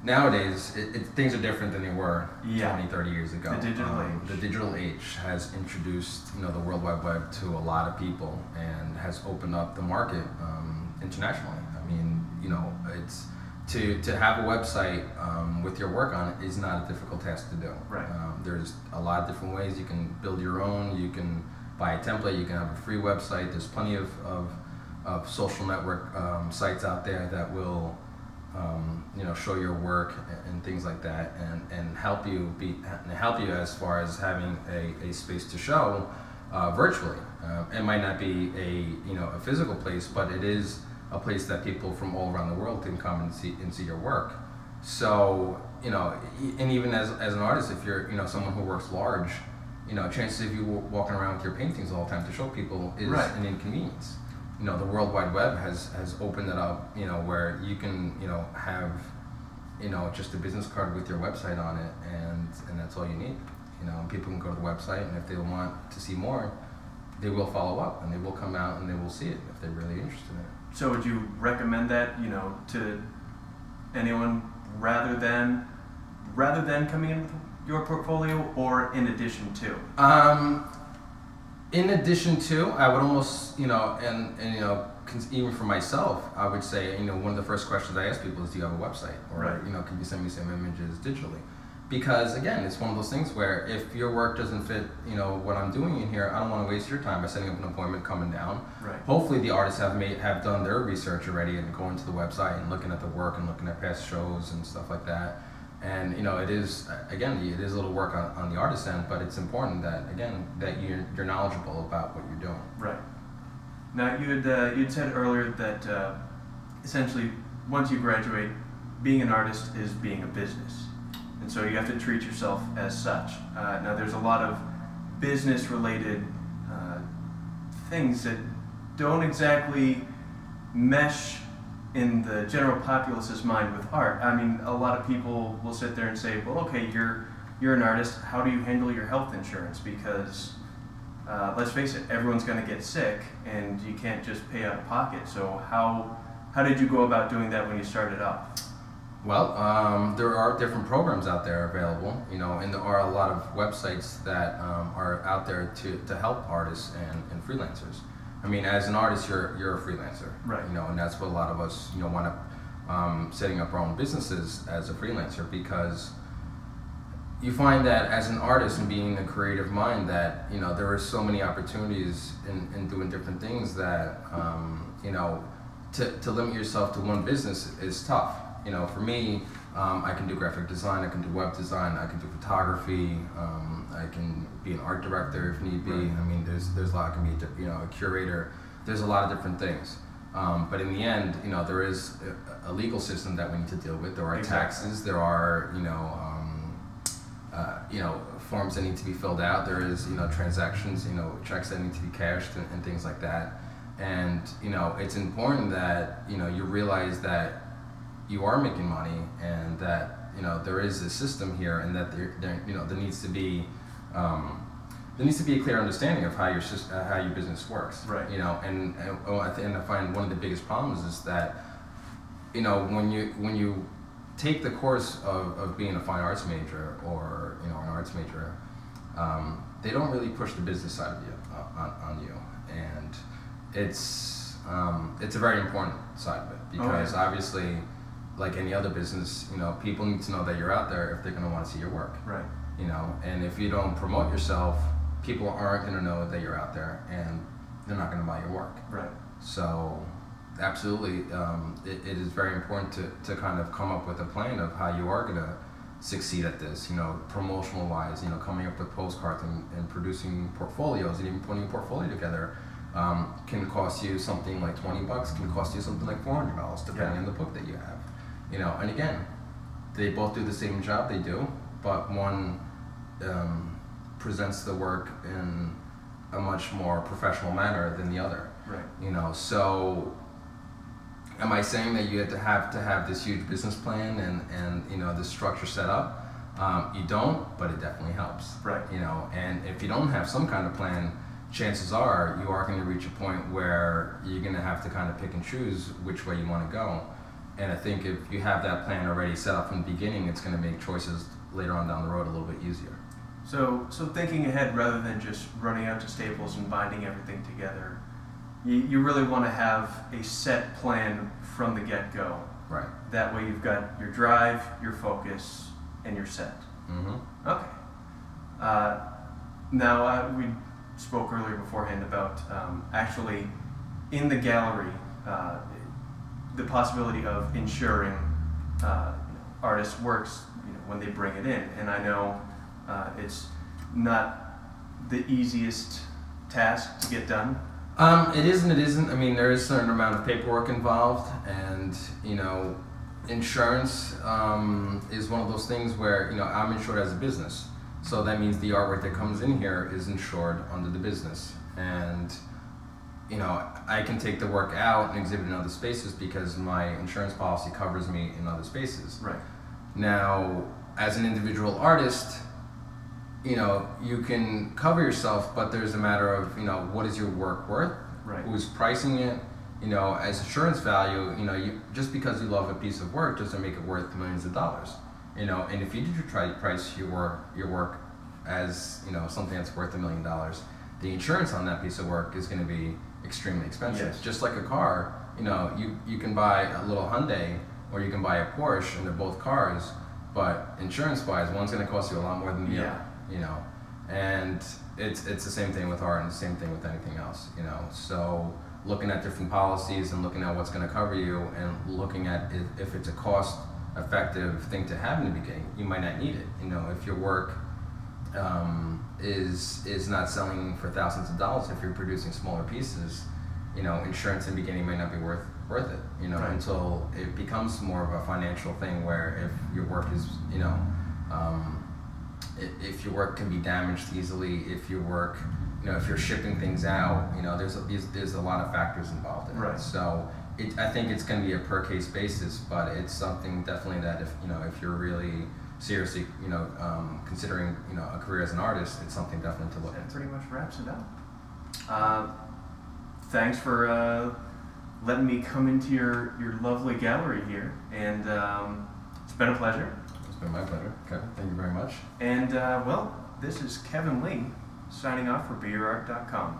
nowadays, things are different than they were Yeah. 20, 30 years ago. The digital age. The digital age has introduced, the World Wide Web to a lot of people and has opened up the market internationally. I mean, it's to have a website with your work on it is not a difficult task to do. Right. There's a lot of different ways. You can build your own. You can buy a template. You can have a free website. There's plenty of social network sites out there that will show your work and things like that, and help you as far as having a space to show virtually. It might not be a physical place, but it is a place that people from all around the world can come and see your work. So and even as an artist, if you're someone who works large, chances of you walking around with your paintings all the time to show people is Right. an inconvenience. The World Wide Web has opened it up, where you can, have, just a business card with your website on it, and that's all you need. And people can go to the website, and if they want to see more, they will follow up, and they will come out and they will see it if they're really interested in it. So would you recommend that, to anyone rather than coming in with your portfolio, or in addition to? In addition to, I would almost, even for myself, I would say, one of the first questions I ask people is, do you have a website? Or, Right. Can you send me some images digitally? Because again, it's one of those things where if your work doesn't fit, what I'm doing in here, I don't want to waste your time by setting up an appointment, coming down. Right. Hopefully the artists have done their research already and going to the website and looking at the work and looking at past shows and stuff like that. And it is a little work on the artist end, but it's important that you're knowledgeable about what you're doing. Right. Now you'd said earlier that essentially once you graduate, being an artist is being a business, and so you have to treat yourself as such. Now there's a lot of business-related things that don't exactly mesh in the general populace's mind with art. I mean, a lot of people will sit there and say, well, okay, you're an artist, how do you handle your health insurance? Because let's face it, everyone's going to get sick, and you can't just pay out of pocket. So how did you go about doing that when you started off? Well, there are different programs out there available, and there are a lot of websites that are out there to help artists and freelancers. I mean, as an artist, you're a freelancer, Right. And that's what a lot of us, wind up setting up our own businesses as a freelancer, because you find that as an artist and being a creative mind that, there are so many opportunities in doing different things that, to limit yourself to one business is tough. For me, I can do graphic design, I can do web design, I can do photography, I can be an art director if need be. Right. I mean, there's a lot. I can be a curator. There's a lot of different things. But in the end, there is a legal system that we need to deal with. There are taxes. There are forms that need to be filled out. There is transactions, checks that need to be cashed and things like that. And it's important that you realize that you are making money, and that there is a system here, and that there needs to be a clear understanding of how your business works. Right. And I find one of the biggest problems is that when you take the course of being a fine arts major or an arts major, they don't really push the business side of you on you, and it's a very important side of it, because obviously, like any other business, people need to know that you're out there if they're going to want to see your work. Right. And if you don't promote yourself, people aren't going to know that you're out there, and they're not going to buy your work. Right. So, absolutely, it is very important to kind of come up with a plan of how you are going to succeed at this. Promotional wise, coming up with postcards and producing portfolios, and even putting a portfolio together. Can cost you something like $20, can cost you something like $400, depending on the book that you have. And again, they both do the same job, they do, but one presents the work in a much more professional manner than the other. Right. So am I saying that you have to have this huge business plan and this structure set up? You don't, but it definitely helps. Right. And if you don't have some kind of plan, chances are you are going to reach a point where you're going to have to kind of pick and choose which way you want to go. And I think if you have that plan already set up from the beginning, it's going to make choices later on down the road a little bit easier. So thinking ahead rather than just running out to Staples and binding everything together, you really want to have a set plan from the get-go. Right. That way you've got your drive, your focus, and you're set. Mm-hmm. Okay. Now, we spoke earlier beforehand about actually in the gallery the possibility of insuring artists' works when they bring it in. And I know it's not the easiest task to get done. It is and it isn't. I mean, there is a certain amount of paperwork involved, and insurance is one of those things where I'm insured as a business, so that means the artwork that comes in here is insured under the business, and I can take the work out and exhibit in other spaces because my insurance policy covers me in other spaces. Right. Now, as an individual artist, you can cover yourself, but there's a matter of, what is your work worth? Right. Who's pricing it? As insurance value, just because you love a piece of work doesn't make it worth millions of dollars. And if you did try to price your work as, something that's worth $1 million, the insurance on that piece of work is going to be extremely expensive. Yes. Just like a car, you can buy a little Hyundai or you can buy a Porsche, and they're both cars, but insurance-wise, one's going to cost you a lot more than the other. And it's the same thing with art and the same thing with anything else. So looking at different policies and looking at what's going to cover you and looking at if it's a cost-effective thing to have in the beginning, you might not need it. If your work is not selling for thousands of dollars, if you're producing smaller pieces, insurance in the beginning may not be worth it. Right. Until it becomes more of a financial thing where if your work is, if your work can be damaged easily, if your work, if you're shipping things out, there's a lot of factors involved in Right. it. So I think it's going to be a per case basis, but it's something definitely that if you're really seriously, considering, a career as an artist, it's something definitely to look That into. pretty much wraps it up. Thanks for letting me come into your lovely gallery here, and it's been a pleasure. It's been my pleasure, Kevin. Thank you very much. And, this is Kevin Lee, signing off for BeYourArt.com.